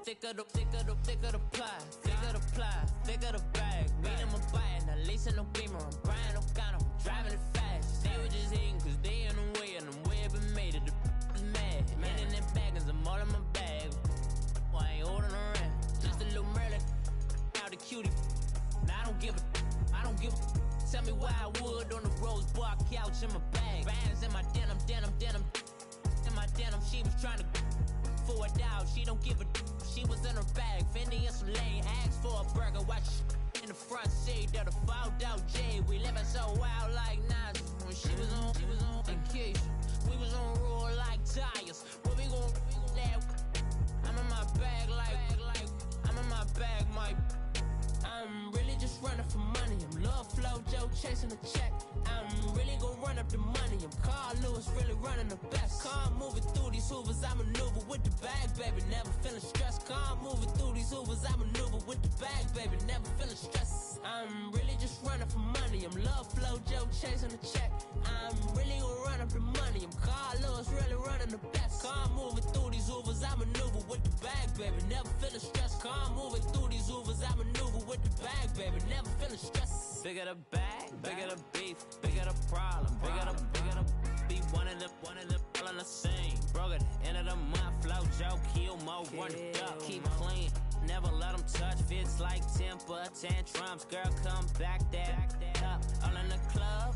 thicker the pie, thicker the ply, thicker the bag. Beat him a bite, now leasing no beamer. I'm Brian O'Connor, I'm driving it fast. They were just hating cause they in the way, and I'm way up and made it. The is mad. Man in that bag, cause I'm all in my bag. Well, I ain't holding around. Just a little Merlin, out the cutie. Now I don't give a. Tell me why I would on the rose bar couch in my bag. Bands in my denim. In my denim, she was trying to for a doubt. She don't give a. She was in her bag. Fendi and some lane. Asked for a burger. Watch in the front seat of the fouled out J. We living so wild like Nas. When she was on vacation. We was on roll like tires. Where we gon' that? I'm in my bag like I'm in my bag, Mike. I'm really just running for money. I'm Love Flow Joe chasing a check. I'm really gon' run up the money. I'm Carl Lewis, really running the best. Car moving through these Hoovers, I maneuver with the bag, baby. Never feeling stressed. Car moving through these Hoovers, I maneuver with the bag, baby. Never feeling stressed. I'm really just running for money. I'm Love Flow Joe chasing a check. I'm really gon' run up the money. I'm Carl Lewis, really running the best. Car moving through these Hoovers, I maneuver with the bag, baby. Never feeling stressed. Car moving through these Hoovers, I maneuver with the bag, baby. Never feeling stressed. Bigger the bag, bigger the beef, bigger the problem, bigger the be one of the all in the same. Broke at the end of the month, Flow Joe, kill more, run it up, keep clean. Never let them touch, fits like temper tantrums. Girl, come back that up, all in the club,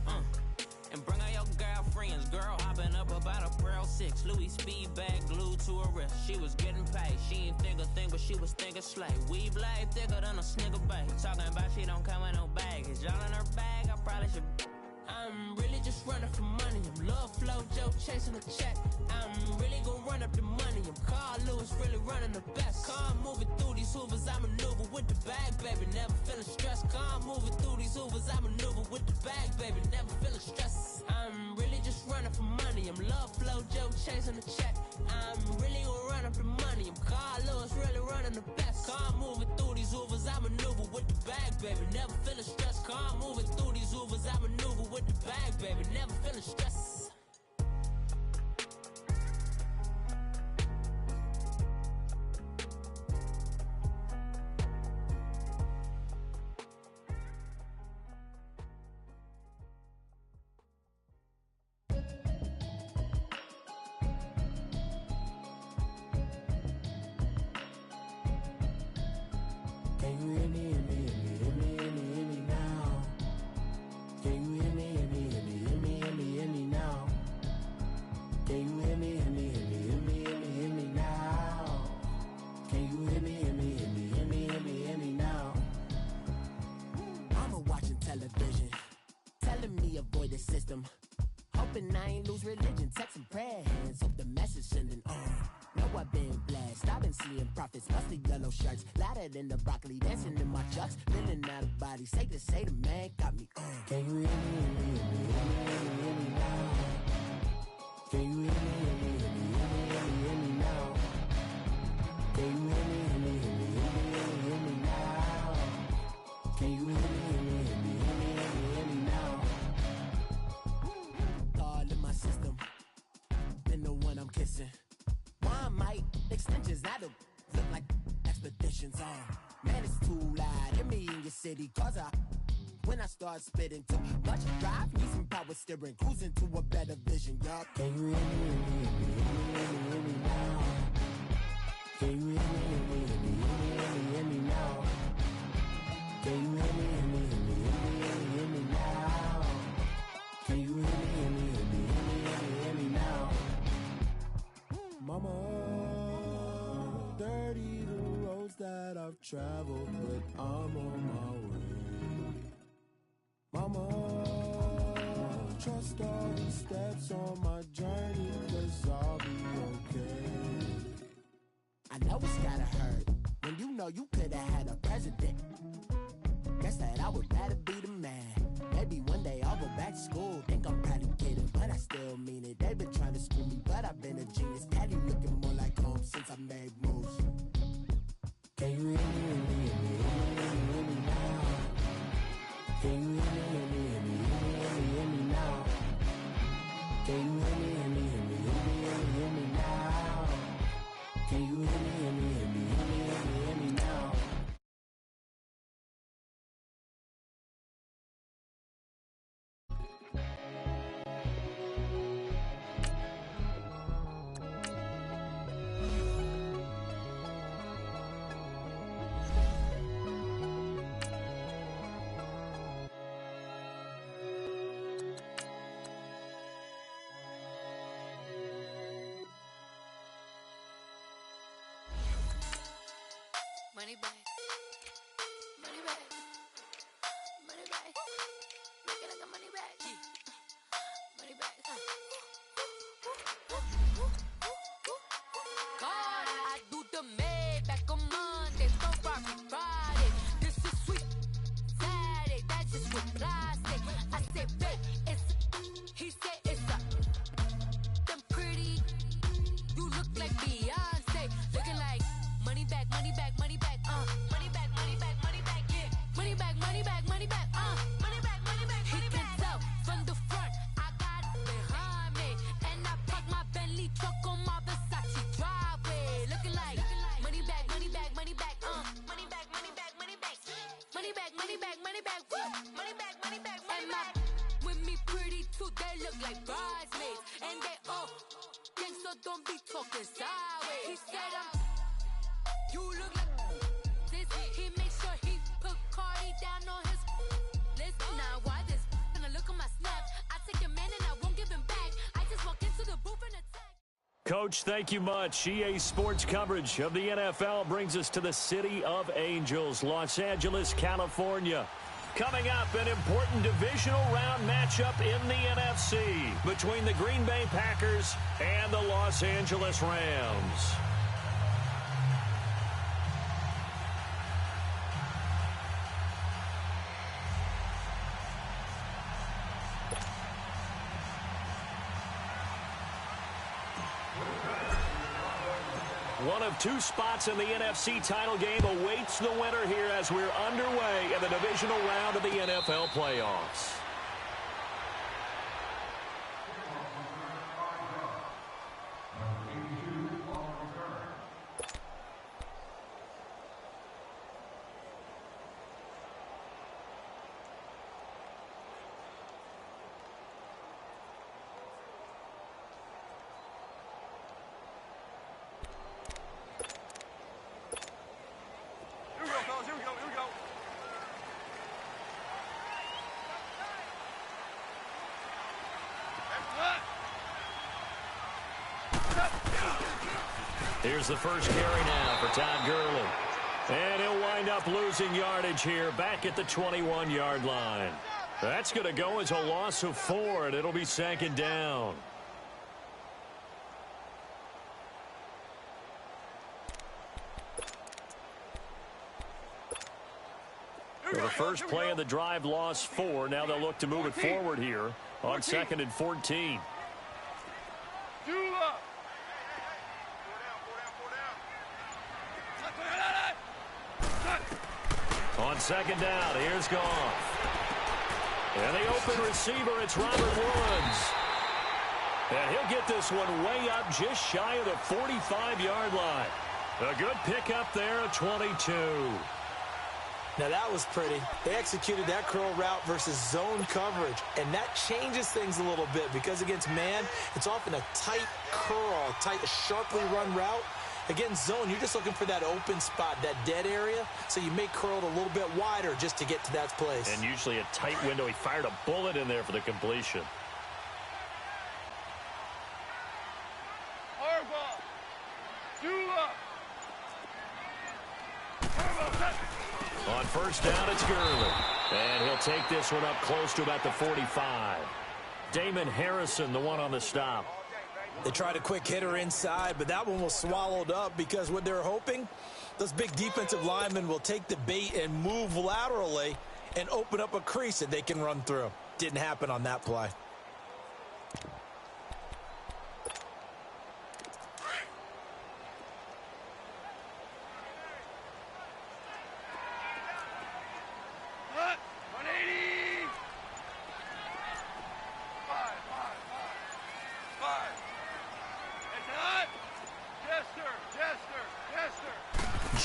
and bring all your girlfriends. Girl hopping up about a Pearl 6 Louis speed bag glued to her wrist. She was getting paid, she ain't think a thing, but she was thinking slay. We blade thicker than a snicker bag. Talking about she don't come with no baggage. Y'all in her bag, I probably should. I'm really just running for money. I'm Love Flow Joe chasing a check. I'm really gon' run up the money. I'm Carl Lewis, really running the best. Car moving through these Hoovers, I maneuver with the bag, baby. Never feeling stressed. Car moving through these Hoovers, I maneuver with the bag, baby. Never feeling stressed. I'm really just running for money. I'm Love Flow Joe chasing a check. I'm really gon' run up the money. I'm Carl Lewis, really running the best. Car moving through these Hoovers, I maneuver with the bag, baby. Never feeling stressed. Car moving through these Hoovers, I maneuver with the bag, baby. Never feeling stressed. In the broccoli, dancing in my chucks, feeling out of body. Say the man got me. Can you hear me, hear me now? Can you hear me, hear me now? Can you hear me, hear me now? Can you hear me, hear me now? All in my system, then the one I'm kissing. One mic extensions that'll look like expeditions on. Man, it's too loud. Hear me in your city, cause when I start spitting too much drive, need some power steering, cruising to a better vision, y'all. Can you hear me, hear me now? Can you hear me, hear me now? Can you hear me, hear me now? Can you hear me, hear me now? Mama, dirty the roads that I've traveled, but I'm on my way. Mama, trust all the steps on my journey, 'cause I'll be okay. I know it's gotta hurt when you know you could've had a president. Guess that I would rather be the man. Maybe one day I'll go back to school. Think I'm probably kidding, but I still mean it. They've been trying to screw me, but I've been a genius. Daddy looking more like home since I made moves. Can you hear me, hear me now? Can you hear me, hear me now? Can you hear me, hear me now? Can you hear me, hear me Money bag. Money bag. Money bag. Looking like a money bag. Money bag. God, I do the Maybach on Monday, Ferrari Friday. This is sweet Saturday, that's just what I say. I say, babe, he said it's a them pretty. You look like Beyonce, looking like money back, money back, money back, money back, money back, money back, yeah. Money back, money back, money back, money back, money back. He can tell from the front, I got it behind me, and I park my Bentley truck on my Versace driveway, looking like money back, money back, money back, money back, money back, money back, money back, money back, money back, money back, money back, money back. With me pretty too, they look like bridesmaids, and they all gang, so don't be talking sideways. He said you look like this. He makes sure he put Cardi down on his list. Now why this? When I look at my snaps, I take a man and I won't give him back. I just walk into the booth and attack. Coach, thank you much. EA Sports coverage of the NFL brings us to the City of Angels, Los Angeles, California. Coming up, an important divisional round matchup in the NFC between the Green Bay Packers and the Los Angeles Rams. One of two spots in the NFC title game awaits the winner here as we're underway in the divisional round of the NFL playoffs. Here's the first carry now for Todd Gurley. And he'll wind up losing yardage here back at the 21-yard line. That's going to go as a loss of 4, and it'll be second down. So the first play of the drive lost 4. Now they'll look to move it forward here on 2nd and 14. On second down, here's Goff. And the open receiver, it's Robert Woods. And he'll get this one way up just shy of the 45-yard line. A good pickup there at 22. Now that was pretty. They executed that curl route versus zone coverage, and that changes things a little bit because against man, it's often a tight curl, tight, sharply run route. Against zone, you're just looking for that open spot, that dead area, so you may curl it a little bit wider just to get to that place. And usually a tight window. He fired a bullet in there for the completion. On first down, it's Gurley. And he'll take this one up close to about the 45. Damon Harrison, the one on the stop. They tried a quick hitter inside, but that one was swallowed up because what they're hoping, those big defensive linemen will take the bait and move laterally and open up a crease that they can run through. Didn't happen on that play.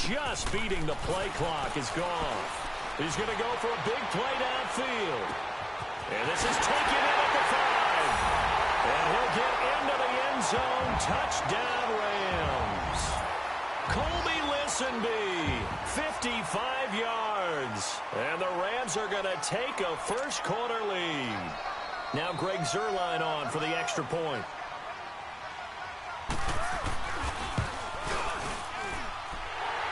Just beating the play clock is gone. He's going to go for a big play downfield. And this is taken in at the 5. And he'll get into the end zone. Touchdown, Rams. Colby Listenbee, 55 yards. And the Rams are going to take a first-quarter lead. Now Greg Zuerlein on for the extra point.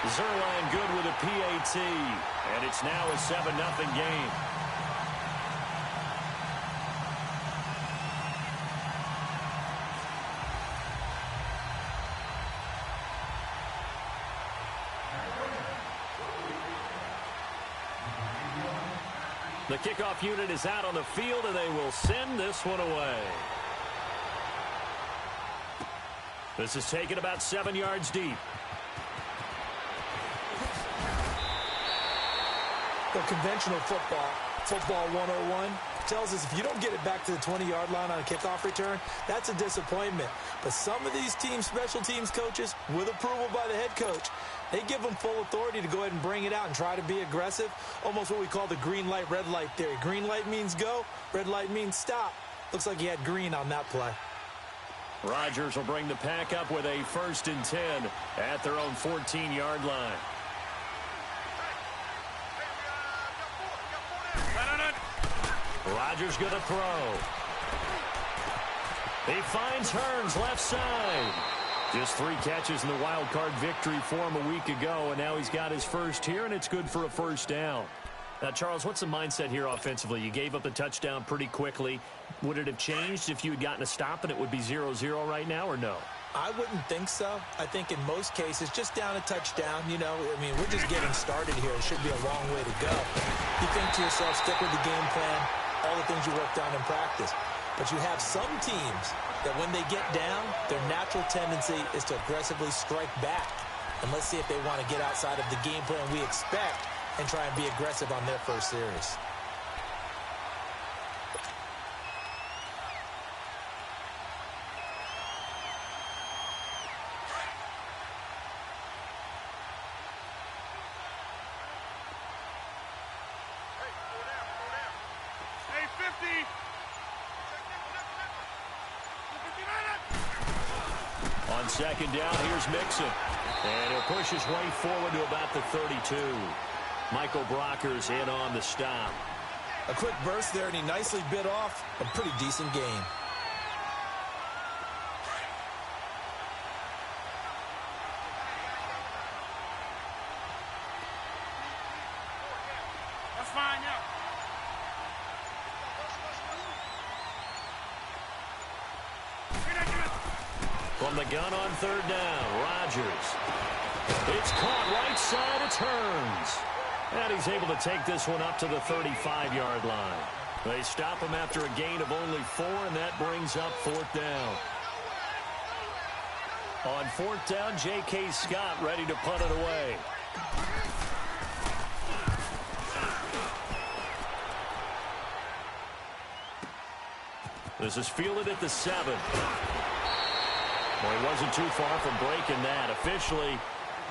Zerline good with a PAT, and it's now a 7-0 game. The kickoff unit is out on the field, and they will send this one away. This is taken about 7 yards deep. The conventional football 101, tells us if you don't get it back to the 20-yard line on a kickoff return, that's a disappointment. But some of these special teams coaches, with approval by the head coach, they give them full authority to go ahead and bring it out and try to be aggressive. Almost what we call the green light, red light theory. Green light means go, red light means stop. Looks like he had green on that play. Rodgers will bring the pack up with a 1st and 10 at their own 14-yard line. Rodgers going to throw. He finds Hearns left side. Just 3 catches in the wild card victory for him a week ago, and now he's got his first here, and it's good for a 1st down. Now, Charles, what's the mindset here offensively? You gave up the touchdown pretty quickly. Would it have changed if you had gotten a stop and it would be 0-0 right now, or no? I wouldn't think so. I think in most cases, just down a touchdown, we're just getting started here. It should be a long way to go. You think to yourself, stick with the game plan, all the things you worked on in practice. But you have some teams that when they get down, their natural tendency is to aggressively strike back. And let's see if they want to get outside of the game plan we expect and try and be aggressive on their first series. On 2nd down, here's Mixon. And he'll push his way forward to about the 32. Michael Brockers in on the stop. A quick burst there, and he nicely bit off a pretty decent gain. That's fine now. From the gun on 3rd down, Rodgers. It's caught right side, it's Hearns. And he's able to take this one up to the 35-yard line. They stop him after a gain of only 4, and that brings up 4th down. On 4th down, J.K. Scott ready to punt it away. This is fielded at the 7. Well, he wasn't too far from breaking that. Officially,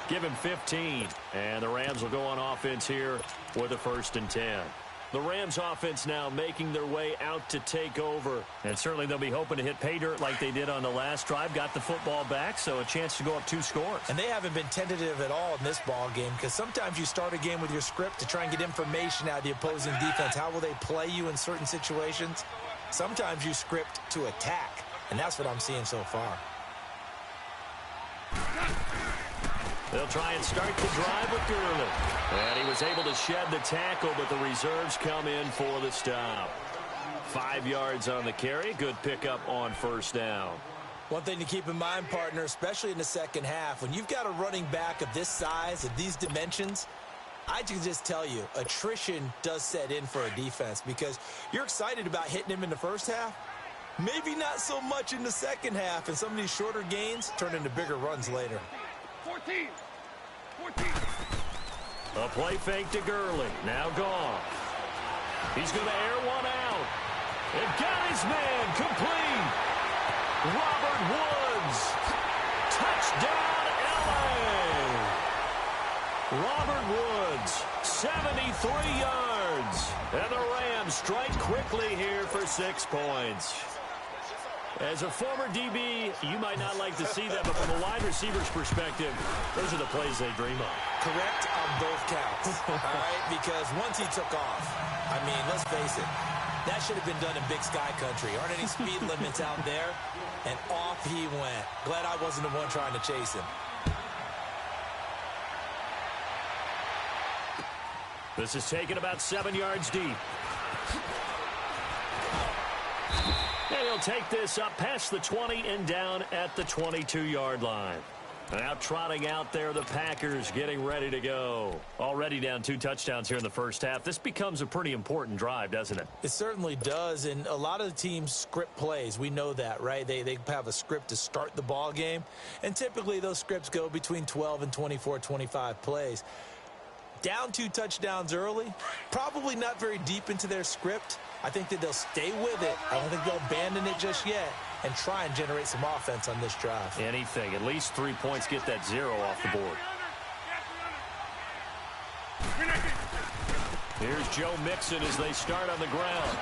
give him 15. And the Rams will go on offense here with a 1st and 10. The Rams offense now making their way out to take over. And certainly they'll be hoping to hit pay dirt like they did on the last drive. Got the football back, so a chance to go up 2 scores. And they haven't been tentative at all in this ball game, because sometimes you start a game with your script to try and get information out of the opposing defense. How will they play you in certain situations? Sometimes you script to attack, and that's what I'm seeing so far. They'll try and start the drive with Gurley. And he was able to shed the tackle, but the reserves come in for the stop. 5 yards on the carry. Good pickup on 1st down. One thing to keep in mind, partner, especially in the second half, when you've got a running back of this size, of these dimensions, I can just tell you, attrition does set in for a defense, because you're excited about hitting him in the first half. Maybe not so much in the second half, and some of these shorter gains turn into bigger runs later. 14. A play fake to Gurley. Now gone. He's going to air one out. And got his man complete. Robert Woods. Touchdown, L.A. Robert Woods, 73 yards. And the Rams strike quickly here for 6 points. As a former DB, you might not like to see that, but from a wide receiver's perspective, those are the plays they dream of. Correct on both counts, all right? Because once he took off, I mean, let's face it, that should have been done in Big Sky Country. Aren't any speed limits out there? And off he went. Glad I wasn't the one trying to chase him. This is taken about 7 yards deep. And he'll take this up past the 20 and down at the 22-yard line. Now trotting out there, the Packers getting ready to go. Already down 2 touchdowns here in the first half. This becomes a pretty important drive, doesn't it? It certainly does, and a lot of the teams script plays. We know that, right? They have a script to start the ball game, and typically those scripts go between 12 and 24, 25 plays. Down 2 touchdowns early, probably not very deep into their script. I think that they'll stay with it. I don't think they'll abandon it just yet and try and generate some offense on this drive. Anything. At least 3 points, get that 0 off the board. Here's Joe Mixon as they start on the ground.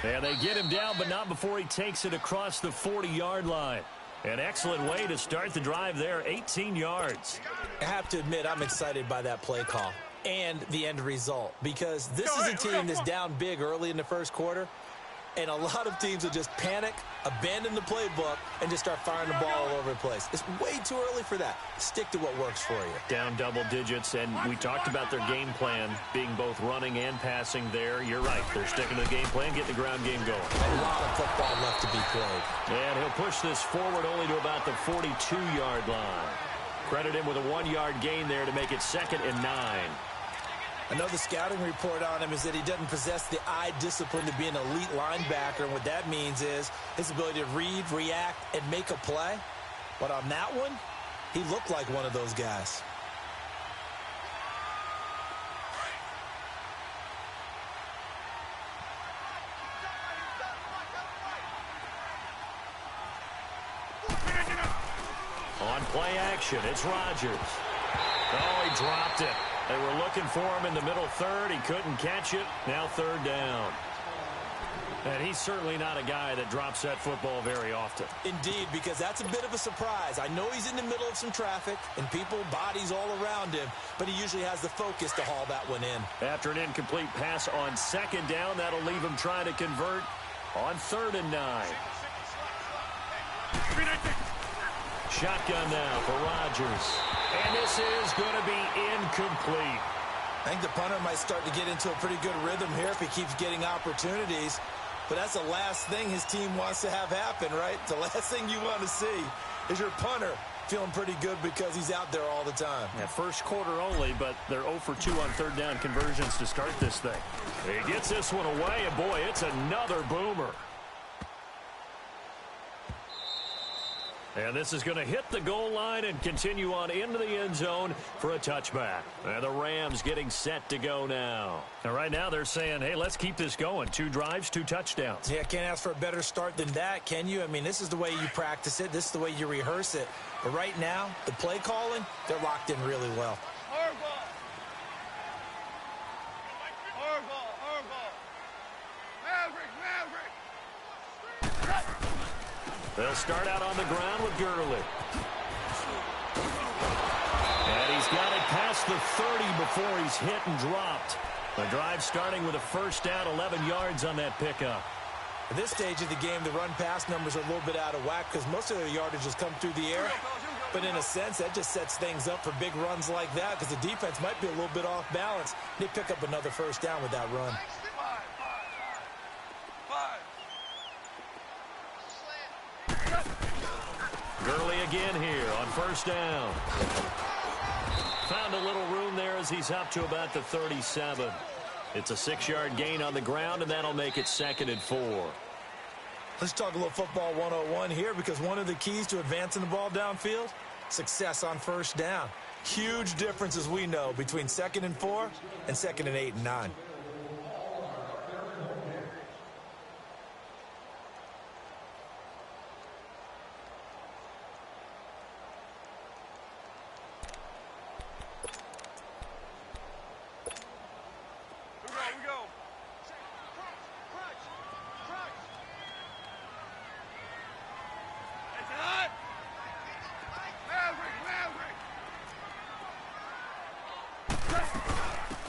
And they get him down, but not before he takes it across the 40-yard line. An excellent way to start the drive there, 18 yards. I have to admit, I'm excited by that play call and the end result, because this is a team that's down big early in the first quarter, and a lot of teams will just panic, abandon the playbook, and just start firing the ball all over the place. It's way too early for that. Stick to what works for you. Down double digits, and we talked about their game plan being both running and passing there. You're right. They're sticking to the game plan, getting the ground game going. A lot of football left to be played. And he'll push this forward only to about the 42-yard line. Credit him with a 1-yard gain there to make it 2nd and 9. I know the scouting report on him is that he doesn't possess the eye discipline to be an elite linebacker, and what that means is his ability to read, react, and make a play. But on that one, he looked like one of those guys. On play action, it's Rodgers. Oh, he dropped it. They were looking for him in the middle third. He couldn't catch it. Now 3rd down. And he's certainly not a guy that drops that football very often. Indeed, because that's a bit of a surprise. I know he's in the middle of some traffic and people, bodies all around him, but he usually has the focus to haul that one in. After an incomplete pass on 2nd down, that'll leave him trying to convert on 3rd and 9. Shotgun now for Rodgers. And this is going to be incomplete. I think the punter might start to get into a pretty good rhythm here if he keeps getting opportunities. But that's the last thing his team wants to have happen, right? The last thing you want to see is your punter feeling pretty good because he's out there all the time. Yeah, first quarter only, but they're 0 for 2 on 3rd down conversions to start this thing. He gets this one away, and boy, it's another boomer. And this is going to hit the goal line and continue on into the end zone for a touchback. And the Rams getting set to go now. And right now they're saying, hey, let's keep this going. 2 drives, 2 touchdowns. Yeah, can't ask for a better start than that, can you? I mean, this is the way you practice it. This is the way you rehearse it. But right now, the play calling, they're locked in really well. They'll start out on the ground with Gurley. And he's got it past the 30 before he's hit and dropped. The drive starting with a 1st down, 11 yards on that pickup. At this stage of the game, the run-pass numbers are a little bit out of whack because most of their yardage has come through the air. But in a sense, that just sets things up for big runs like that because the defense might be a little bit off balance. They pick up another 1st down with that run. Gurley again here on 1st down. Found a little room there as he's up to about the 37. It's a 6-yard gain on the ground, and that'll make it 2nd and 4. Let's talk a little football 101 here because one of the keys to advancing the ball downfield, success on 1st down. Huge difference, as we know, between 2nd and 4 and 2nd and 8 and 9.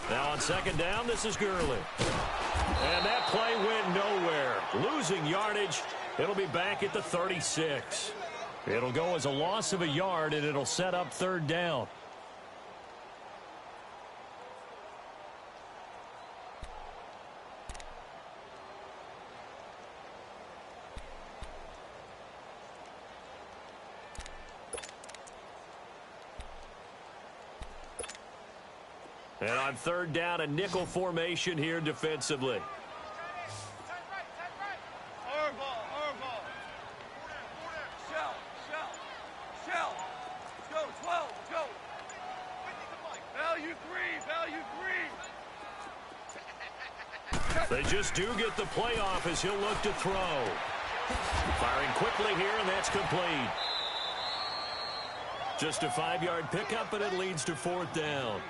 Now on 2nd down, this is Gurley. And that play went nowhere. Losing yardage. It'll be back at the 36. It'll go as a loss of a yard, and it'll set up 3rd down. And on third down, a nickel formation here defensively. They just do get the playoff as he'll look to throw. Firing quickly here, and that's complete. Just a 5-yard pickup, but it leads to fourth down.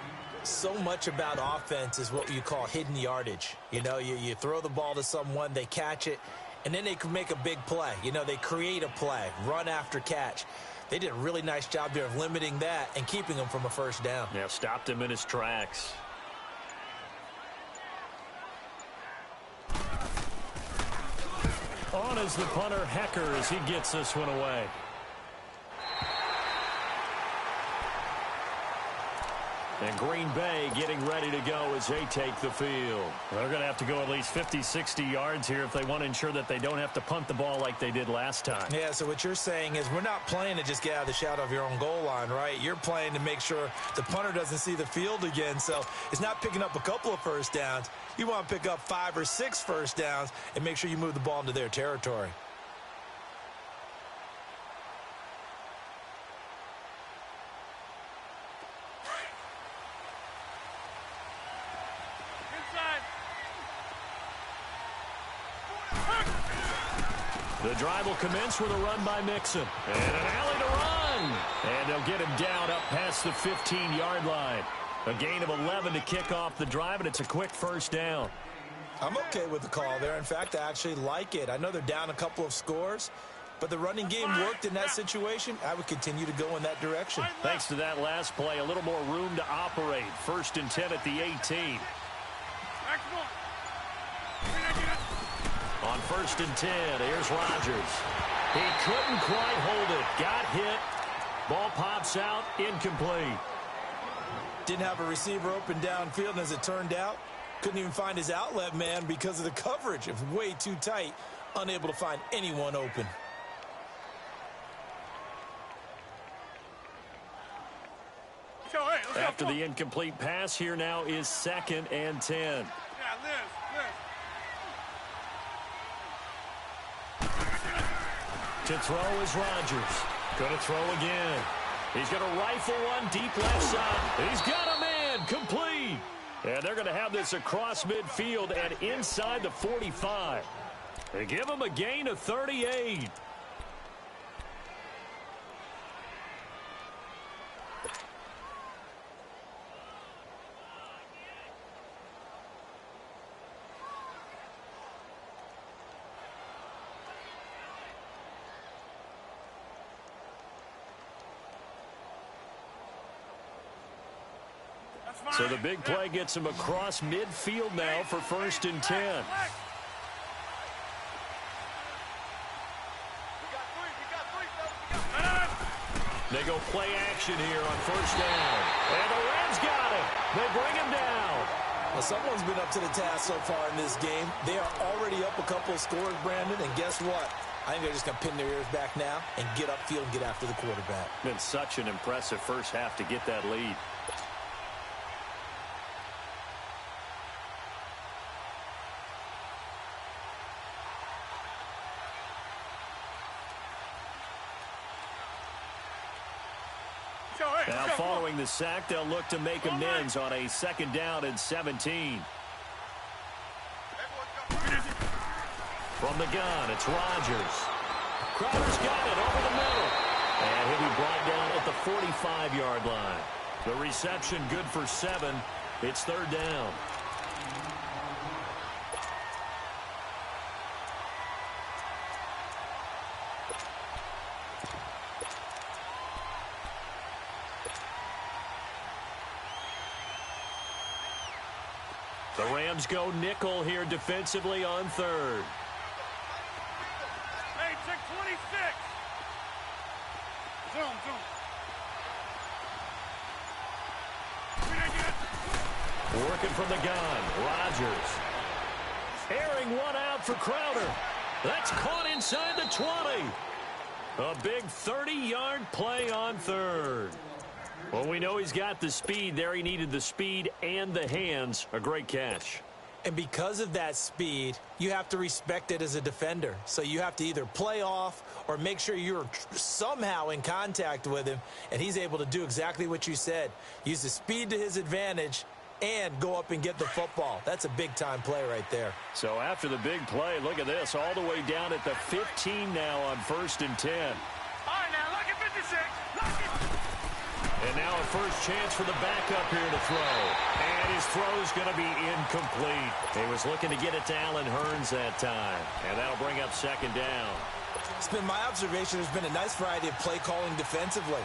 So much about offense is what you call hidden yardage. You know, you throw the ball to someone, they catch it, and then they can make a big play. You know, they create a play, run after catch. They did a really nice job there of limiting that and keeping him from a first down. Yeah, stopped him in his tracks. On is the punter, Hecker, as he gets this one away. And Green Bay getting ready to go as they take the field. They're going to have to go at least 50, 60 yards here if they want to ensure that they don't have to punt the ball like they did last time. Yeah, so what you're saying is we're not playing to just get out of the shadow of your own goal line, right? You're playing to make sure the punter doesn't see the field again. So it's not picking up a couple of first downs. You want to pick up 5 or 6 first downs and make sure you move the ball into their territory. The drive will commence with a run by Mixon. And an alley to run. And they'll get him down up past the 15-yard line. A gain of 11 to kick off the drive, and it's a quick first down. I'm okay with the call there. In fact, I actually like it. I know they're down a couple of scores, but the running game worked in that situation. I would continue to go in that direction. Thanks to that last play, a little more room to operate. 1st and 10 at the 18. On 1st and 10, here's Rodgers. He couldn't quite hold it. Got hit. Ball pops out, incomplete. Didn't have a receiver open downfield, and as it turned out, couldn't even find his outlet man because of the coverage. It was way too tight, unable to find anyone open. After the incomplete pass, here now is 2nd and 10. To throw is Rodgers. Going to throw again. He's going to rifle one deep left side. He's got a man. Complete. And they're going to have this across midfield and inside the 45. They give him a gain of 38. So the big play gets him across midfield now for 1st and 10. They go play action here on 1st down. And the Rams got him. They bring him down. Well, someone's been up to the task so far in this game. They are already up a couple of scores, Brandon, and guess what? I think they're just going to pin their ears back now and get upfield and get after the quarterback. Been such an impressive first half to get that lead. Now following the sack, they'll look to make amends on a 2nd down and 17. From the gun, it's Rodgers. Crowder's got it over the middle. And he'll be brought down at the 45-yard line. The reception good for 7. It's 3rd down. The Rams go nickel here defensively on 3rd. Hey, check 26. Zoom. Working from the gun, Rodgers. Airing one out for Crowder. That's caught inside the 20. A big 30-yard play on 3rd. Well, we know he's got the speed there. He needed the speed and the hands. A great catch. And because of that speed, you have to respect it as a defender. So you have to either play off or make sure you're somehow in contact with him, and he's able to do exactly what you said. Use the speed to his advantage and go up and get the football. That's a big-time play right there. So after the big play, look at this, all the way down at the 15 now on 1st and 10. All right, now, look at 56. Look at... And now a first chance for the backup here to throw. And his throw's going to be incomplete. He was looking to get it to Allen Hurns that time. And that'll bring up 2nd down. It's been my observation there's been a nice variety of play calling defensively.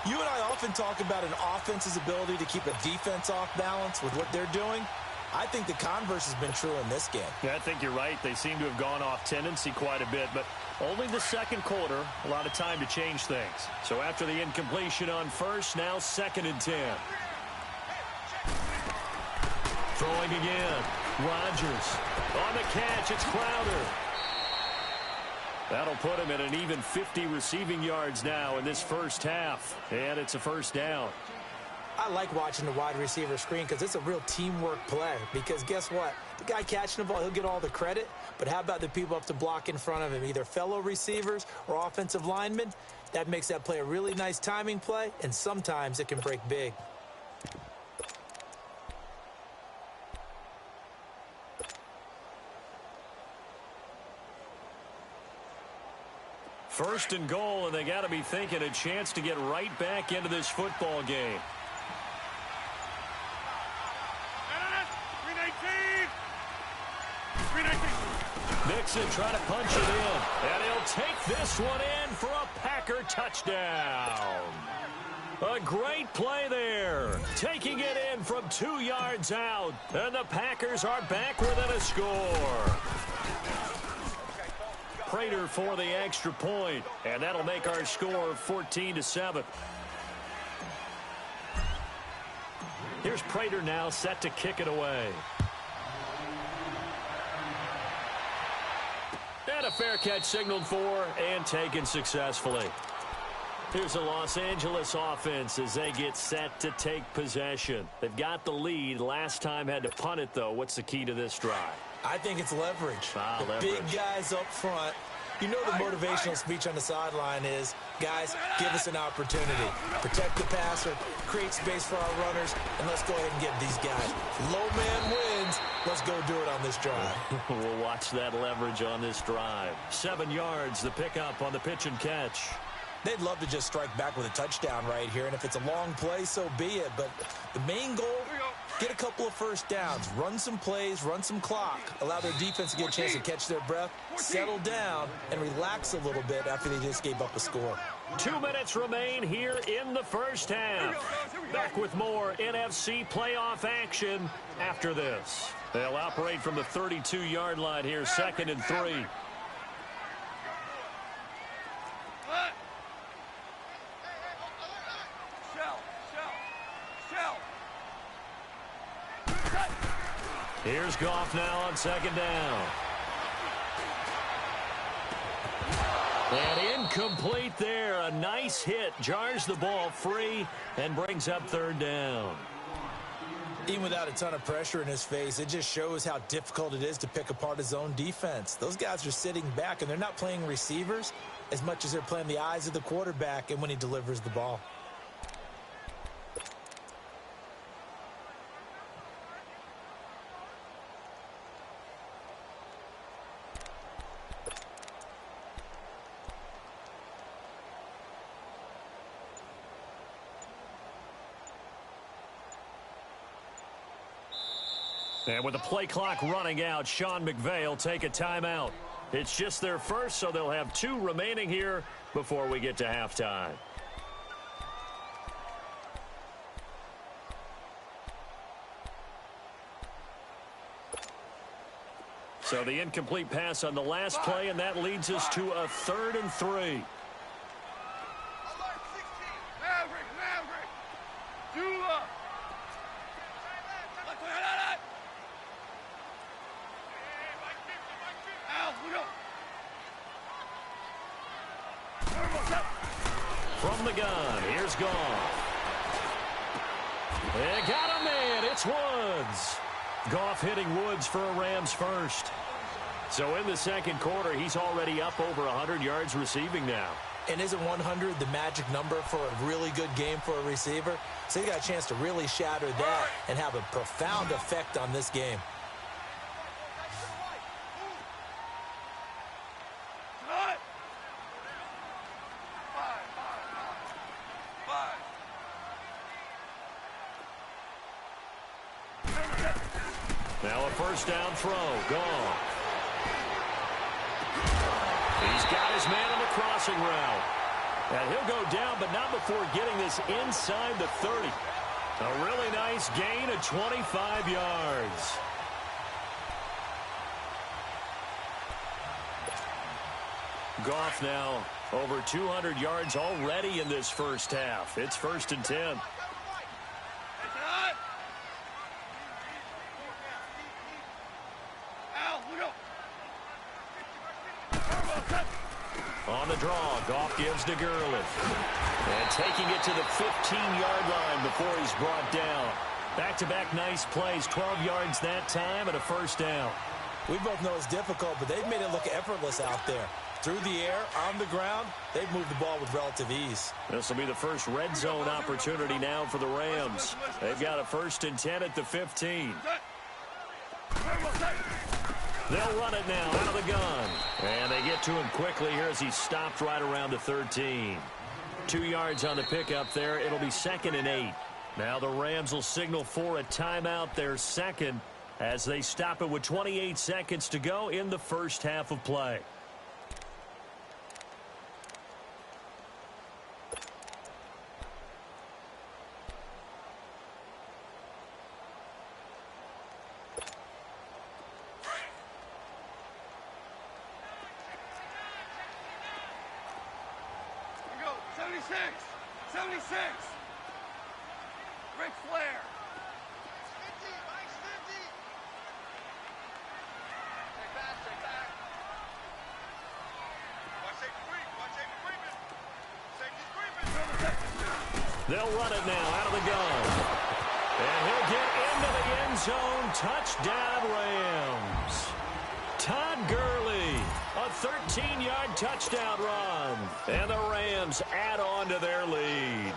You and I often talk about an offense's ability to keep a defense off balance with what they're doing. I think the converse has been true in this game. Yeah, I think you're right. They seem to have gone off tendency quite a bit, but only the 2nd quarter, a lot of time to change things. So after the incompletion on 1st, now 2nd and 10. Throwing again. Rodgers on the catch. It's Crowder. That'll put him at an even 50 receiving yards now in this first half. And it's a 1st down. I like watching the wide receiver screen because it's a real teamwork play. Because guess what? The guy catching the ball, he'll get all the credit. But how about the people up to block in front of him, either fellow receivers or offensive linemen? That makes that play a really nice timing play, and sometimes it can break big. First and goal, and they got to be thinking a chance to get right back into this football game. 319. Nixon trying to punch it in, and he'll take this one in for a Packer touchdown. A great play there, taking it in from 2 yards out, and the Packers are back within a score. Prater for the extra point, and that'll make our score 14-7. Here's Prater now set to kick it away. And a fair catch signaled for and taken successfully. Here's the Los Angeles offense as they get set to take possession. They've got the lead. Last time had to punt it, though. What's the key to this drive? I think it's leverage. Leverage. Big guys up front. You know the motivational speech on the sideline is, guys, give us an opportunity. Protect the passer, create space for our runners, and let's go ahead and get these guys. Low man wins. Let's go do it on this drive. We'll watch that leverage on this drive. 7 yards, the pickup on the pitch and catch. They'd love to just strike back with a touchdown right here, and if it's a long play, so be it. But the main goal, get a couple of first downs, run some plays, run some clock, allow their defense to get a chance to catch their breath, settle down, and relax a little bit after they just gave up a score. 2 minutes remain here in the first half. Back with more NFC playoff action after this. They'll operate from the 32-yard line here, 2nd and 3. Here's Goff now on 2nd down. And incomplete there. A nice hit. Jars the ball free and brings up 3rd down. Even without a ton of pressure in his face, it just shows how difficult it is to pick apart his own defense. Those guys are sitting back, and they're not playing receivers as much as they're playing the eyes of the quarterback and when he delivers the ball. And with the play clock running out, Sean McVay will take a timeout. It's just their first, so they'll have 2 remaining here before we get to halftime. So the incomplete pass on the last play, and that leads us to a 3rd and 3. From the gun, here's Goff. They got him in. It's Woods. Goff hitting Woods for a Rams first. So in the second quarter, he's already up over 100 yards receiving now. And isn't 100 the magic number for a really good game for a receiver? So he got a chance to really shatter that and have a profound effect on this game. Now a first down throw. Gone. He's got his man on the crossing route. And he'll go down, but not before getting this inside the 30. A really nice gain of 25 yards. Goff now over 200 yards already in this first half. It's 1st and 10. On the draw, Goff gives to Gurley. And taking it to the 15-yard line before he's brought down. Back-to-back nice plays, 12 yards that time and a first down. We both know it's difficult, but they've made it look effortless out there. Through the air, on the ground, they've moved the ball with relative ease. This will be the first red zone opportunity now for the Rams. They've got a 1st and 10 at the 15. They'll run it now out of the gun. And they get to him quickly here as he's stopped right around the 13. 2 yards on the pickup there. It'll be 2nd and 8. Now the Rams will signal for a timeout, their second, as they stop it with 28 seconds to go in the first half of play. Ric Flair. Take back. Watch safety creeping. They'll run it now out of the gun. And he'll get into the end zone. Touchdown, Rams. Todd Gurley, a 13-yard touchdown run. And the Rams add on to their lead.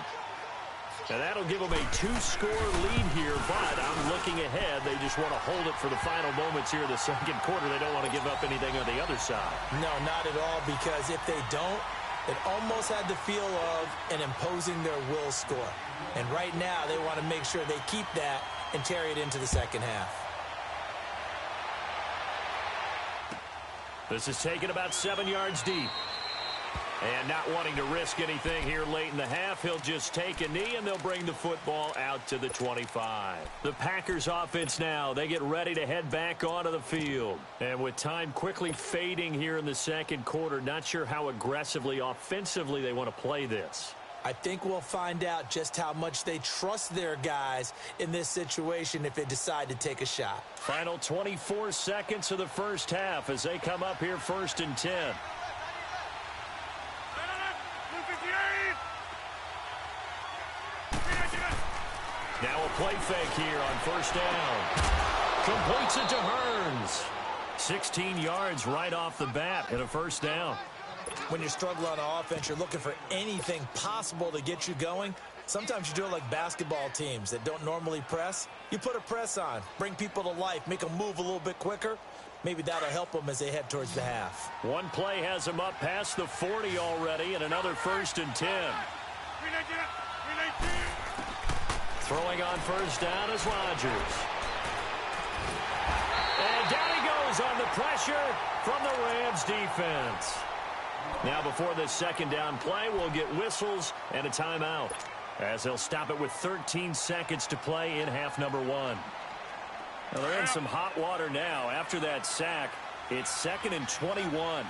And that'll give them a 2-score lead here, but I'm looking ahead. They just want to hold it for the final moments here of the second quarter. They don't want to give up anything on the other side. No, not at all, because if they don't, it almost had the feel of an imposing their will score. And right now, they want to make sure they keep that and carry it into the second half. This is taken about 7 yards deep. And not wanting to risk anything here late in the half, he'll just take a knee, and they'll bring the football out to the 25. The Packers offense now, they get ready to head back onto the field. And with time quickly fading here in the second quarter, not sure how aggressively, offensively they want to play this. I think we'll find out just how much they trust their guys in this situation if they decide to take a shot. Final 24 seconds of the first half as they come up here 1st and 10. Now a play fake here on first down. Completes it to Hearns. 16 yards right off the bat and a first down. When you struggle on offense, you're looking for anything possible to get you going. Sometimes you do it like basketball teams that don't normally press. You put a press on, bring people to life, make them move a little bit quicker. Maybe that'll help them as they head towards the half. One play has them up past the 40 already, and another 1st and 10. Throwing on first down is Rodgers. And down he goes on the pressure from the Rams defense. Now before this second down play, we'll get whistles and a timeout, as they'll stop it with 13 seconds to play in half number 1. Now they're in some hot water now. After that sack, it's 2nd and 21.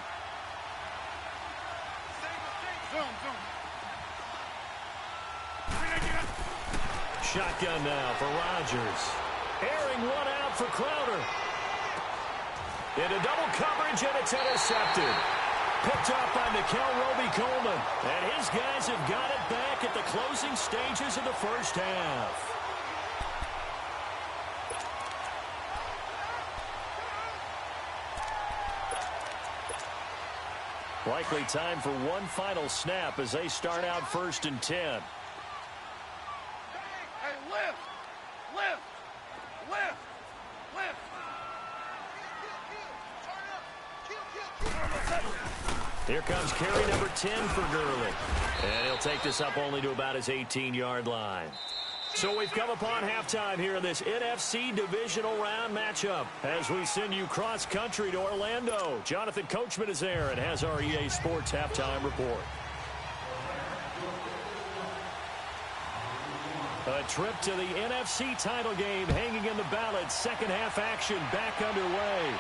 Shotgun now for Rodgers. Airing one out for Crowder. Into double coverage, and it's intercepted. Picked up by Nickel Roby-Coleman. And his guys have got it back at the closing stages of the first half. Likely time for one final snap as they start out 1st and 10. Hey, lift! Lift! Lift! Lift! Here comes carry number 10 for Gurley. And he'll take this up only to about his 18-yard line. So we've come upon halftime here in this NFC Divisional Round matchup as we send you cross-country to Orlando. Jonathan Coachman is there and has our EA Sports halftime report. A trip to the NFC title game hanging in the balance. Second half action back underway.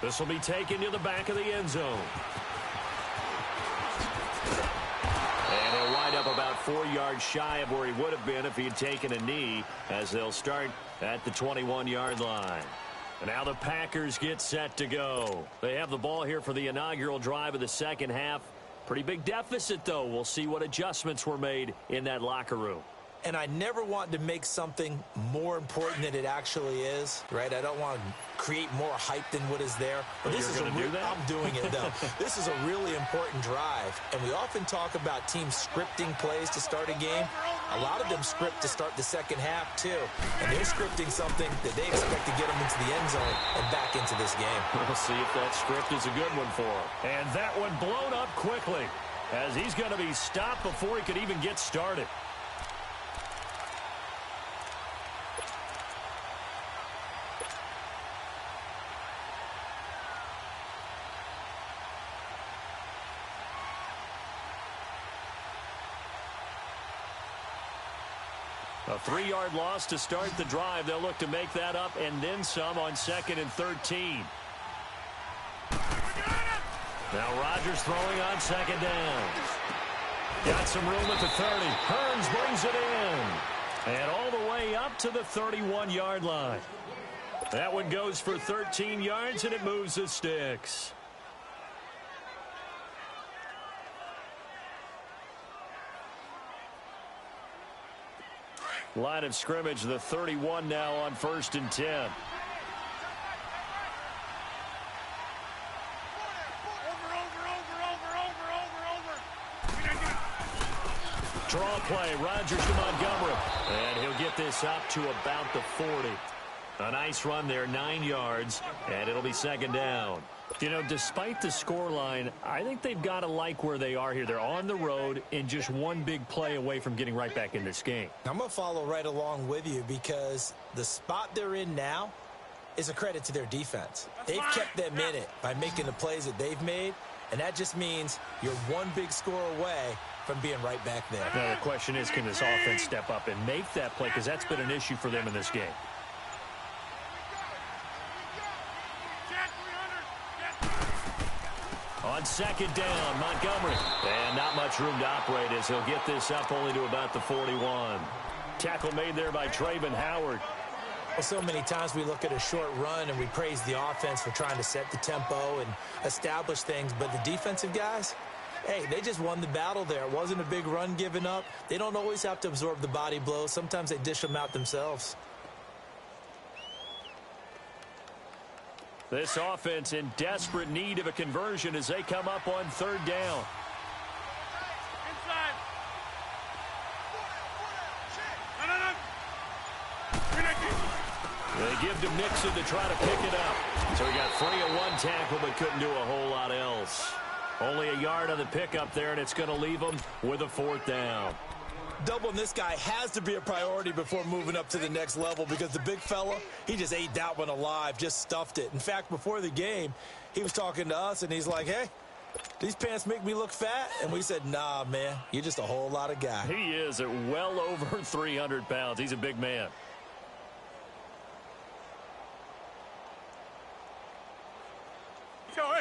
This will be taken to the back of the end zone. And he'll wind up about 4 yards shy of where he would have been if he had taken a knee, as they'll start at the 21-yard line. And now the Packers get set to go. They have the ball here for the inaugural drive of the second half. Pretty big deficit, though. We'll see what adjustments were made in that locker room. And I never want to make something more important than it actually is, right? I don't want to create more hype than what is there. But this is going to do that? I'm doing it, though. This is a really important drive. And we often talk about teams scripting plays to start a game. A lot of them script to start the second half, too. And they're scripting something that they expect to get them into the end zone and back into this game. We'll see if that script is a good one for him. And that one blown up quickly, as he's going to be stopped before he could even get started. A 3-yard loss to start the drive. They'll look to make that up and then some on 2nd and 13. Now Rodgers throwing on 2nd down. Got some room at the 30. Hearns brings it in. And all the way up to the 31-yard line. That one goes for 13 yards, and it moves the sticks. Line of scrimmage, the 31 now on 1st and 10. Draw play, Rodgers to Montgomery. And he'll get this up to about the 40. A nice run there, 9 yards, and it'll be 2nd down. You know, despite the scoreline, I think they've got to like where they are here. They're on the road and just one big play away from getting right back in this game. I'm going to follow right along with you because the spot they're in now is a credit to their defense. They've kept them in it by making the plays that they've made, and that just means you're one big score away from being right back there. Now, the question is, can this offense step up and make that play? Because that's been an issue for them in this game. On 2nd down, Montgomery. And not much room to operate as he'll get this up only to about the 41. Tackle made there by Travon Howard. Well, so many times we look at a short run and we praise the offense for trying to set the tempo and establish things. But the defensive guys, hey, they just won the battle there. It wasn't a big run given up. They don't always have to absorb the body blows. Sometimes they dish them out themselves. This offense in desperate need of a conversion as they come up on 3rd down. Inside. They give to Mixon to try to pick it up. So he got free of one tackle but couldn't do a whole lot else. Only a yard on the pickup there, and it's going to leave them with a 4th down. Doubling this guy has to be a priority before moving up to the next level because the big fella, he just ate that one alive, just stuffed it. In fact, before the game, he was talking to us, and he's like, hey, these pants make me look fat? And we said, nah, man, you're just a whole lot of guy. He is at well over 300 pounds. He's a big man.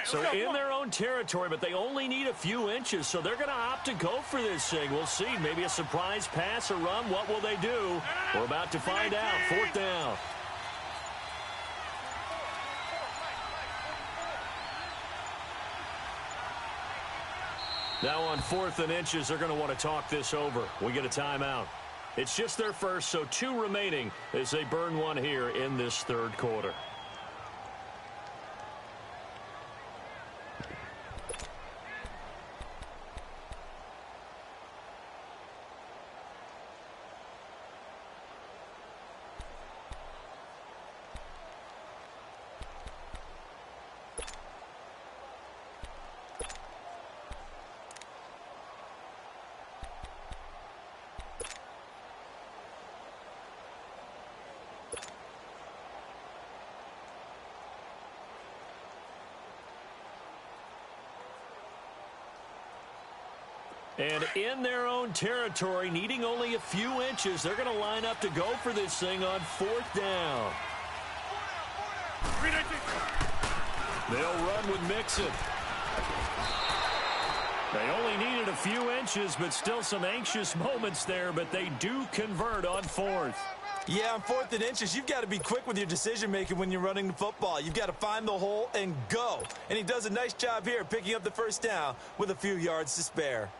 So in their own territory, but they only need a few inches, so they're going to opt to go for this thing. We'll see. Maybe a surprise pass or run. What will they do? We're about to find out. 4th down. Now on 4th and inches, they're going to want to talk this over. We get a timeout. It's just their first, so 2 remaining as they burn one here in this 3rd quarter. And in their own territory, needing only a few inches, they're going to line up to go for this thing on 4th down. They'll run with Mixon. They only needed a few inches, but still some anxious moments there, but they do convert on 4th. Yeah, on 4th and inches, you've got to be quick with your decision-making when you're running the football. You've got to find the hole and go. And he does a nice job here picking up the first down with a few yards to spare.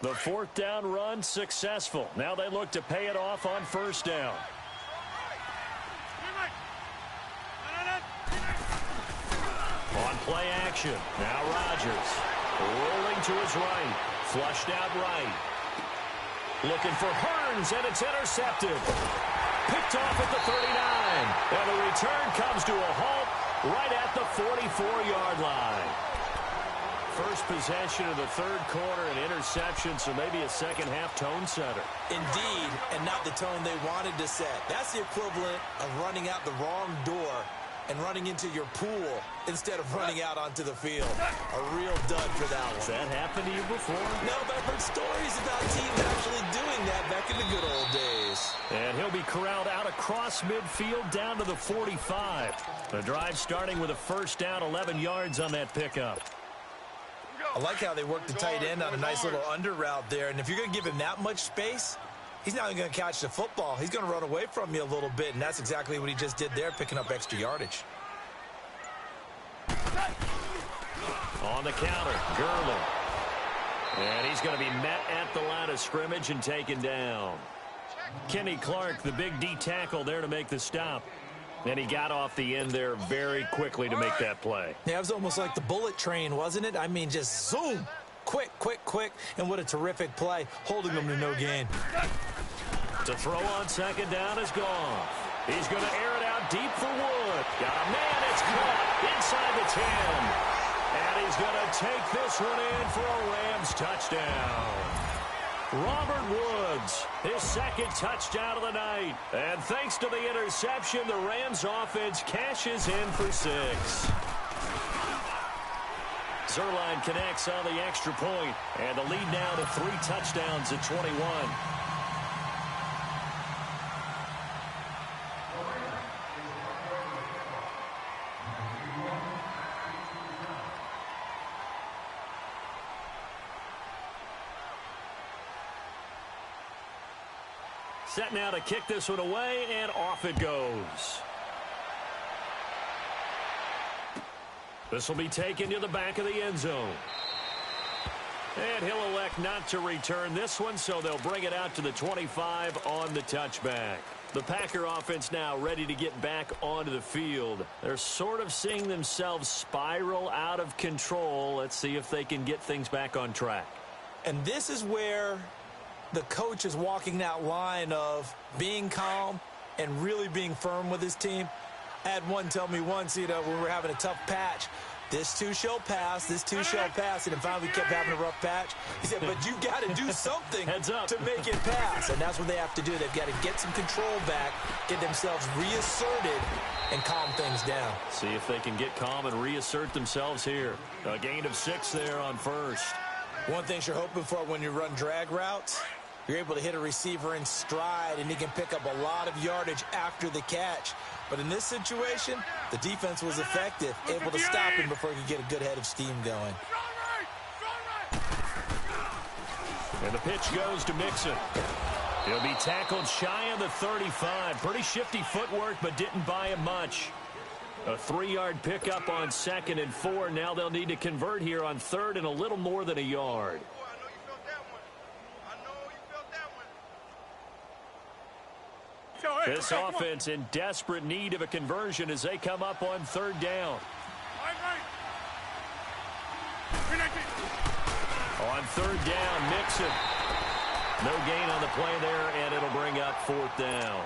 The 4th down run successful. Now they look to pay it off on 1st down. On play action. Now Rodgers. Rolling to his right. Flushed out right. Looking for Hearns, and it's intercepted. Picked off at the 39. And the return comes to a halt right at the 44-yard line. First possession of the 3rd quarter, an interception, so maybe a second-half tone setter. Indeed, and not the tone they wanted to set. That's the equivalent of running out the wrong door and running into your pool instead of running out onto the field. A real dud for that one. Has that happened to you before? No, but I've heard stories about teams actually doing that back in the good old days. And he'll be corralled out across midfield down to the 45. The drive starting with a first down, 11 yards on that pickup. I like how they work the tight end on a nice little under route there. And if you're going to give him that much space, he's not even going to catch the football. He's going to run away from you a little bit, and that's exactly what he just did there, picking up extra yardage. On the counter, Gurley. And he's going to be met at the line of scrimmage and taken down. Kenny Clark, the big D tackle there to make the stop. And he got off the end there very quickly to make that play. Yeah, it was almost like the bullet train, wasn't it? I mean, just zoom. Quick, quick, quick. And what a terrific play, holding them to no gain. To throw on 2nd down is gone. He's going to air it out deep for Wood. Got a man, it's caught inside the 10. And he's going to take this one in for a Rams touchdown. Robert Woods, his 2nd touchdown of the night. And thanks to the interception, the Rams offense cashes in for 6. Zuerlein connects on the extra point, and the lead now to 3 touchdowns at 21. Set now to kick this one away, and off it goes. This will be taken to the back of the end zone. And he'll elect not to return this one, so they'll bring it out to the 25 on the touchback. The Packer offense now ready to get back onto the field. They're sort of seeing themselves spiral out of control. Let's see if they can get things back on track. And this is where the coach is walking that line of being calm and really being firm with his team. I had one tell me once, when we were having a tough patch, this too shall pass, this too shall pass, and then finally we kept having a rough patch. He said, but you got to do something to make it pass, and that's what they have to do. They've got to get some control back, get themselves reasserted, and calm things down. See if they can get calm and reassert themselves here. A gain of 6 there on 1st. One thing you're hoping for when you run drag routes, you're able to hit a receiver in stride, and he can pick up a lot of yardage after the catch. But in this situation, the defense was effective, able to stop him before he could get a good head of steam going. And the pitch goes to Mixon. He'll be tackled shy of the 35. Pretty shifty footwork, but didn't buy him much. A 3-yard pickup on 2nd and 4. Now they'll need to convert here on 3rd and a little more than a yard. This offense in desperate need of a conversion as they come up on 3rd down. On 3rd down, Mixon. No gain on the play there, and it'll bring up 4th down.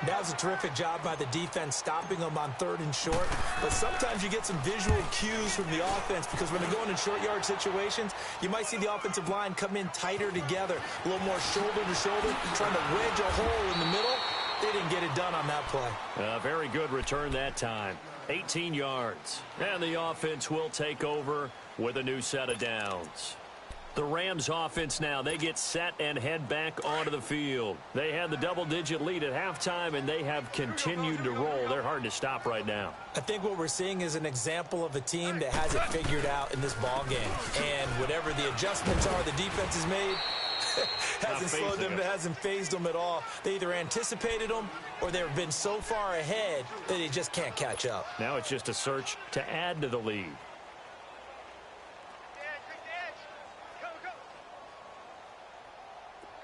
That was a terrific job by the defense stopping them on 3rd and short. But sometimes you get some visual cues from the offense because when they're going in short yard situations, you might see the offensive line come in tighter together, a little more shoulder to shoulder, trying to wedge a hole in the middle. They didn't get it done on that play. Very good return that time. 18 yards. And the offense will take over with a new set of downs. The Rams offense now, they get set and head back onto the field. They had the double-digit lead at halftime, and they have continued to roll. They're hard to stop right now. I think what we're seeing is an example of a team that has it figured out in this ball game. And whatever the adjustments are the defense has made, hasn't slowed them, hasn't phased them at all. They either anticipated them or they've been so far ahead that they just can't catch up. Now it's just a search to add to the lead.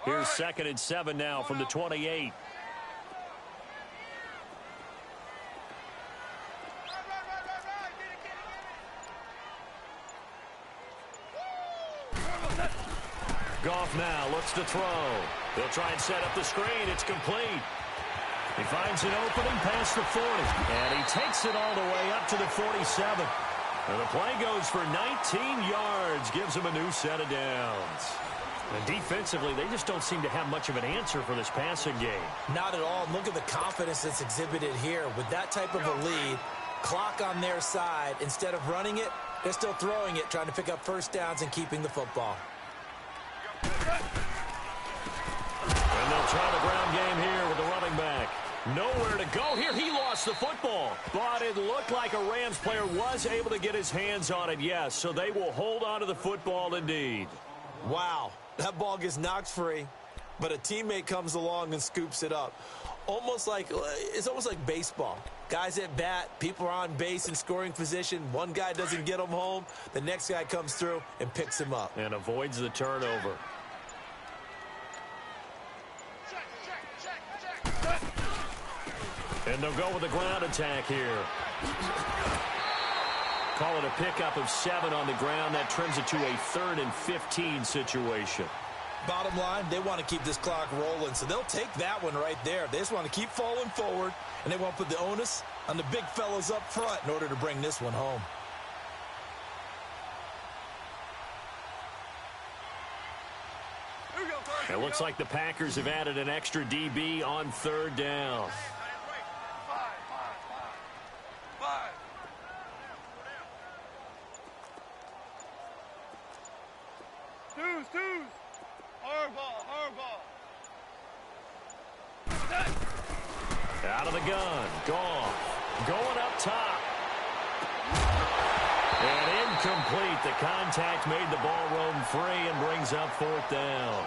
Here's 2nd and 7 now from the 28. Goff now looks to throw. They'll try and set up the screen. It's complete. He finds an opening past the 40. And he takes it all the way up to the 47. And the play goes for 19 yards. Gives him a new set of downs. And defensively, they just don't seem to have much of an answer for this passing game. Not at all. Look at the confidence that's exhibited here. With that type of a lead, clock on their side, instead of running it, they're still throwing it, trying to pick up first downs and keeping the football. And they'll try the ground game here with the running back. Nowhere to go here. He lost the football. But it looked like a Rams player was able to get his hands on it, yes. So they will hold on to the football indeed. Wow. That ball gets knocked free, but a teammate comes along and scoops it up. It's almost like baseball. Guys at bat, people are on base in scoring position. One guy doesn't get him home. The next guy comes through and picks him up. And avoids the turnover. And they'll go with the ground attack here. Call it a pickup of 7 on the ground. That trims it to a 3rd and 15 situation. Bottom line, they want to keep this clock rolling, so they'll take that one right there. They just want to keep falling forward, and they want to put the onus on the big fellas up front in order to bring this one home. It looks like the Packers have added an extra DB on 3rd down. Deuce. Hardball. Out of the gun. Goff. Going up top. And incomplete. The contact made the ball roam free and brings up 4th down.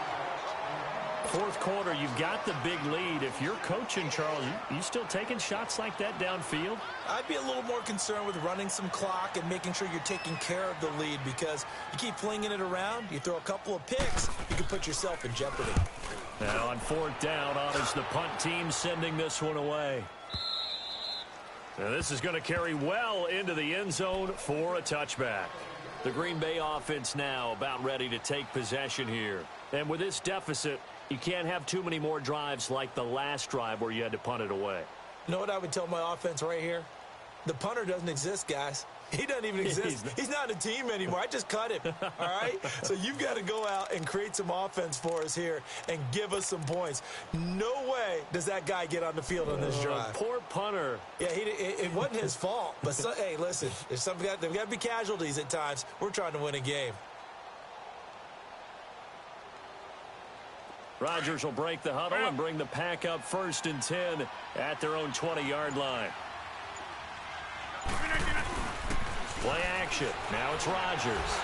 4th quarter, you've got the big lead. If you're coaching, Charles, you still taking shots like that downfield? I'd be a little more concerned with running some clock and making sure you're taking care of the lead, because you keep flinging it around, you throw a couple of picks, you can put yourself in jeopardy. Now on 4th down, honors the punt team sending this one away. Now this is going to carry well into the end zone for a touchback. The Green Bay offense now about ready to take possession here. And with this deficit, you can't have too many more drives like the last drive where you had to punt it away. You know what I would tell my offense right here? The punter doesn't exist, guys. He doesn't even exist. He's not in a team anymore. I just cut him, all right? So you've got to go out and create some offense for us here and give us some points. No way does that guy get on the field on this drive. Poor punter. Yeah, it wasn't his fault. But, hey, listen, there's got to be casualties at times. We're trying to win a game. Rodgers will break the huddle and bring the pack up 1st and 10 at their own 20-yard line. Play action. Now it's Rodgers.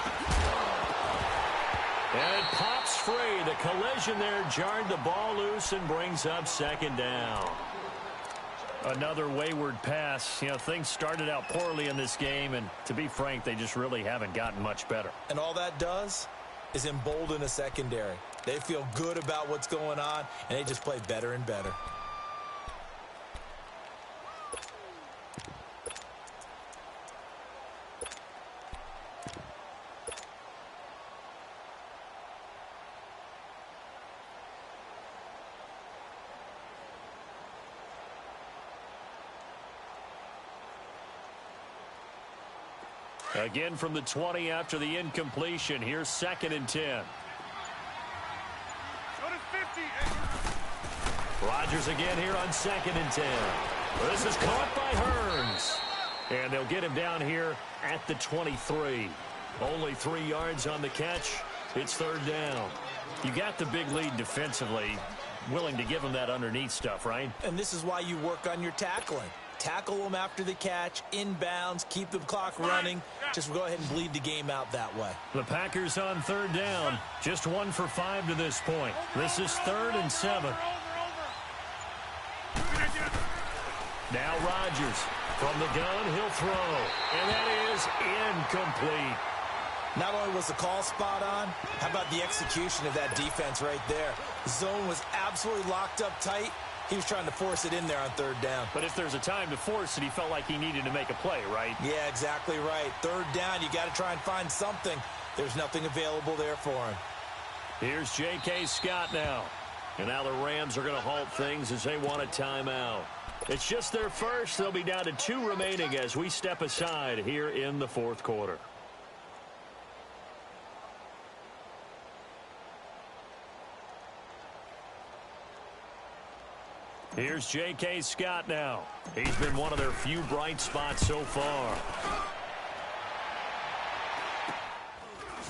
And it pops free. The collision there jarred the ball loose and brings up 2nd down. Another wayward pass. You know, things started out poorly in this game, and to be frank, they just really haven't gotten much better. And all that does is embolden a secondary. They feel good about what's going on, and they just play better and better. Again from the 20 after the incompletion. Here's 2nd and 10. Go to 50. Rodgers again here on 2nd and 10. This is caught by Hearns. And they'll get him down here at the 23. Only 3 yards on the catch. It's 3rd down. You got the big lead defensively. Willing to give him that underneath stuff, right? And this is why you work on your tackling. Tackle them after the catch, inbounds, keep the clock running. Just go ahead and bleed the game out that way. The Packers on 3rd down. Just 1 for 5 to this point. This is 3rd and 7. Now Rodgers from the gun, he'll throw. And that is incomplete. Not only was the call spot on, how about the execution of that defense right there? The zone was absolutely locked up tight. He was trying to force it in there on 3rd down. But if there's a time to force it, he felt like he needed to make a play, right? Yeah, exactly right. 3rd down, you got to try and find something. There's nothing available there for him. Here's J.K. Scott now. And now the Rams are going to halt things as they want a timeout. It's just their first. They'll be down to 2 remaining as we step aside here in the 4th quarter. Here's J.K. Scott now. He's been one of their few bright spots so far.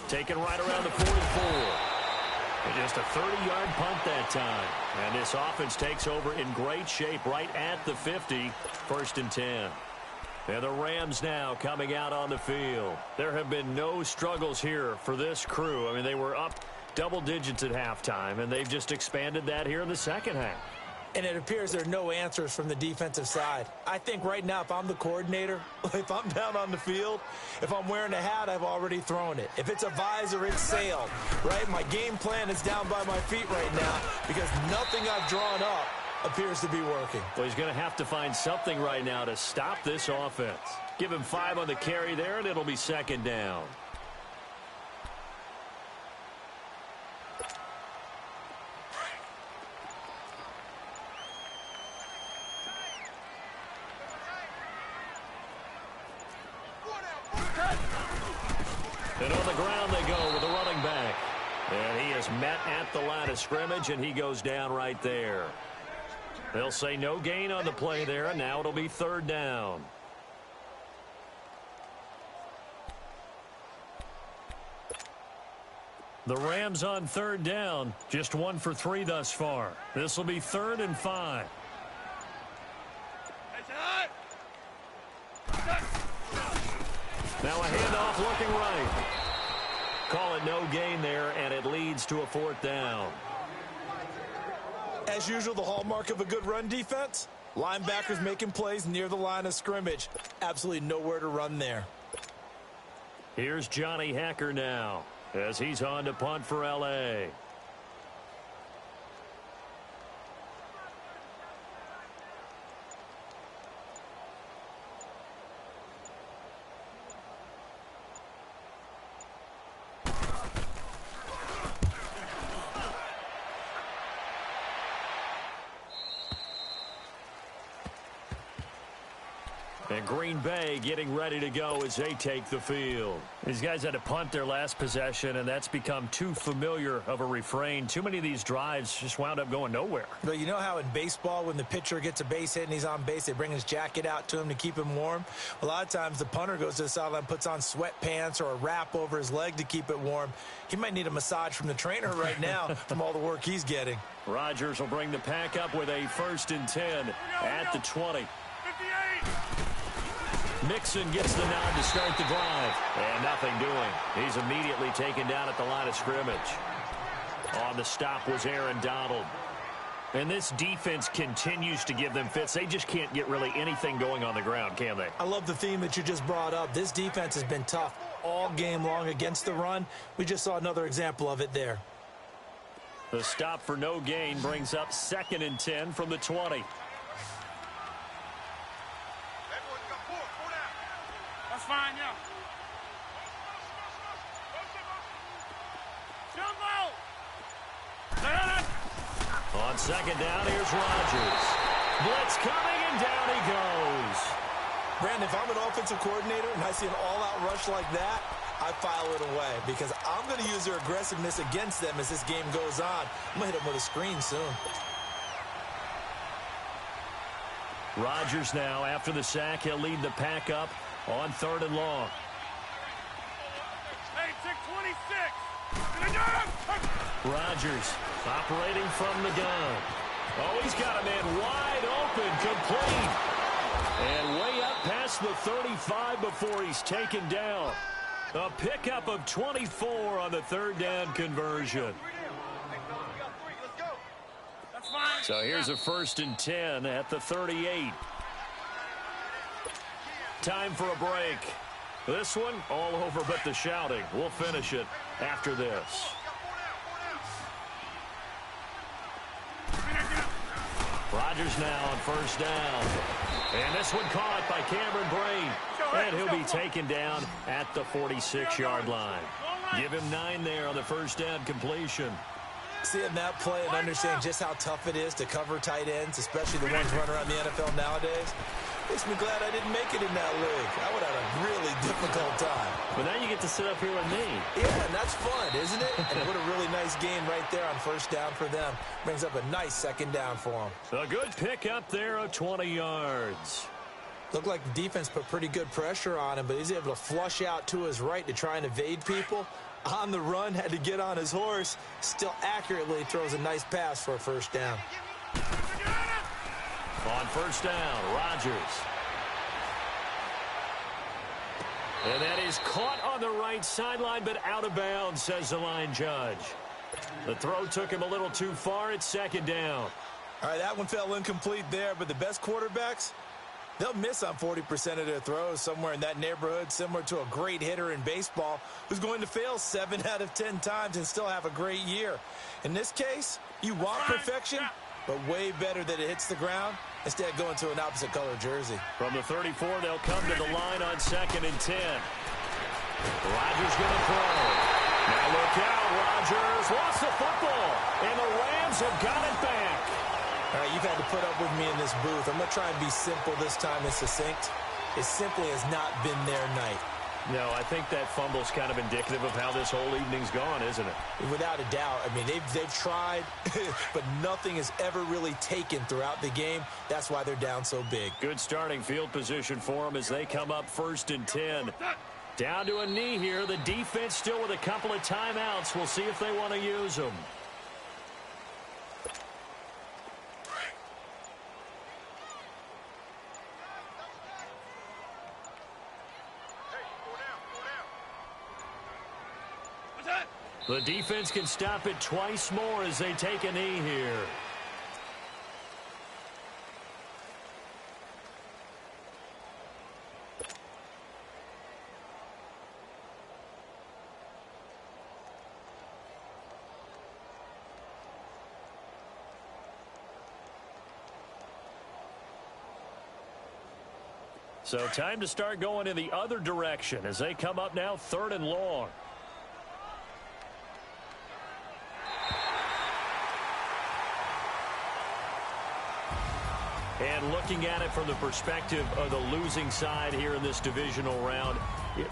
Taken right around the 44. And just a 30-yard punt that time. And this offense takes over in great shape right at the 50. 1st and 10. And the Rams now coming out on the field. There have been no struggles here for this crew. I mean, they were up double digits at halftime, and they've just expanded that here in the second half. And it appears there are no answers from the defensive side. I think right now, if I'm the coordinator, if I'm down on the field, if I'm wearing a hat, I've already thrown it. If it's a visor, it's sailed, right? My game plan is down by my feet right now because nothing I've drawn up appears to be working. Well, he's going to have to find something right now to stop this offense. Give him 5 on the carry there, and it'll be 2nd down. And on the ground they go with the running back. And he is met at the line of scrimmage, and he goes down right there. They'll say no gain on the play there, and now it'll be 3rd down. The Rams on 3rd down, just 1 for 3 thus far. This will be 3rd and 5. Now a handoff looking right. Call it no gain there, and it leads to a 4th down. As usual, the hallmark of a good run defense, linebackers making plays near the line of scrimmage. Absolutely nowhere to run there. Here's Johnny Hacker now as he's on to punt for L.A. And Green Bay getting ready to go as they take the field. These guys had to punt their last possession, and that's become too familiar of a refrain. Too many of these drives just wound up going nowhere. But you know how in baseball, when the pitcher gets a base hit and he's on base, they bring his jacket out to him to keep him warm? A lot of times the punter goes to the sideline, puts on sweatpants or a wrap over his leg to keep it warm. He might need a massage from the trainer right now from all the work he's getting. Rodgers will bring the pack up with a 1st and 10 at the 20. 58. Mixon gets the nod to start the drive. And nothing doing. He's immediately taken down at the line of scrimmage. On the stop was Aaron Donald. And this defense continues to give them fits. They just can't get really anything going on the ground, can they? I love the theme that you just brought up. This defense has been tough all game long against the run. We just saw another example of it there. The stop for no gain brings up 2nd and 10 from the 20. That's fine, yeah. On 2nd down, here's Rodgers. Blitz coming, and down he goes. Brandon, if I'm an offensive coordinator and I see an all-out rush like that, I file it away because I'm going to use their aggressiveness against them as this game goes on. I'm going to hit them with a screen soon. Rodgers now, after the sack, he'll lead the pack up on 3rd and long. Hey, 626. Rodgers operating from the gun. Oh, he's got a man wide open, complete. And way up past the 35 before he's taken down. A pickup of 24 on the 3rd down conversion. So here's a 1st and 10 at the 38. Time for a break. This one all over but the shouting. We'll finish it after this. Rodgers now on 1st down. And this one caught by Cameron Brate. And he'll be taken down at the 46-yard line. Give him 9 there on the 1st down completion. Seeing that play and understanding just how tough it is to cover tight ends, especially the ones running around the NFL nowadays, makes me glad I didn't make it in that league. I would have had a really difficult time. But now you get to sit up here with me. Yeah, and that's fun, isn't it? And what a really nice gain right there on 1st down for them. Brings up a nice 2nd down for them. A good pick up there of 20 yards. Looked like the defense put pretty good pressure on him, but he's able to flush out to his right to try and evade people. On the run, had to get on his horse. Still accurately throws a nice pass for a 1st down. On 1st down, Rodgers. And that is caught on the right sideline, but out of bounds, says the line judge. The throw took him a little too far. It's 2nd down. All right, that one fell incomplete there, but the best quarterbacks, they'll miss on 40% of their throws, somewhere in that neighborhood, similar to a great hitter in baseball who's going to fail 7 out of 10 times and still have a great year. In this case, you want perfection, but way better that it hits the ground instead of going to an opposite color jersey. From the 34, they'll come to the line on 2nd and 10. Rodgers going to throw. Now look out, Rodgers lost the football, and the Rams have got it back. All right, you've had to put up with me in this booth. I'm going to try and be simple this time and succinct. It simply has not been their night. No, I think that fumble's kind of indicative of how this whole evening's gone, isn't it? Without a doubt. I mean, they've tried, but nothing has ever really taken throughout the game. That's why they're down so big. Good starting field position for them as they come up 1st and 10. Down to a knee here. The defense still with a couple of timeouts. We'll see if they want to use them. The defense can stop it twice more as they take a knee here. So time to start going in the other direction as they come up now 3rd and long. And looking at it from the perspective of the losing side here in this divisional round,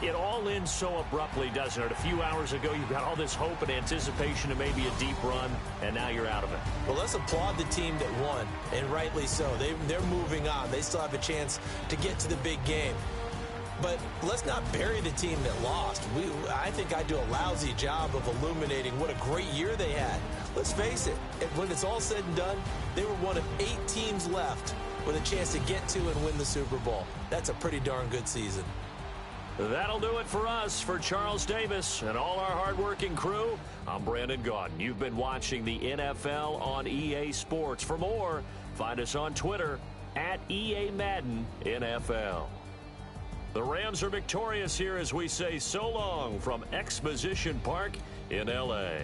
it all ends so abruptly, doesn't it? A few hours ago, you got all this hope and anticipation of maybe a deep run, and now you're out of it. Well, let's applaud the team that won, and rightly so. They're moving on. They still have a chance to get to the big game. But let's not bury the team that lost. I think I do a lousy job of illuminating what a great year they had. Let's face it, when it's all said and done, they were one of 8 teams left with a chance to get to and win the Super Bowl. That's a pretty darn good season. That'll do it for us. For Charles Davis and all our hardworking crew, I'm Brandon Gaudin. You've been watching the NFL on EA Sports. For more, find us on Twitter at EA Madden NFL. The Rams are victorious here as we say so long from Exposition Park in L.A.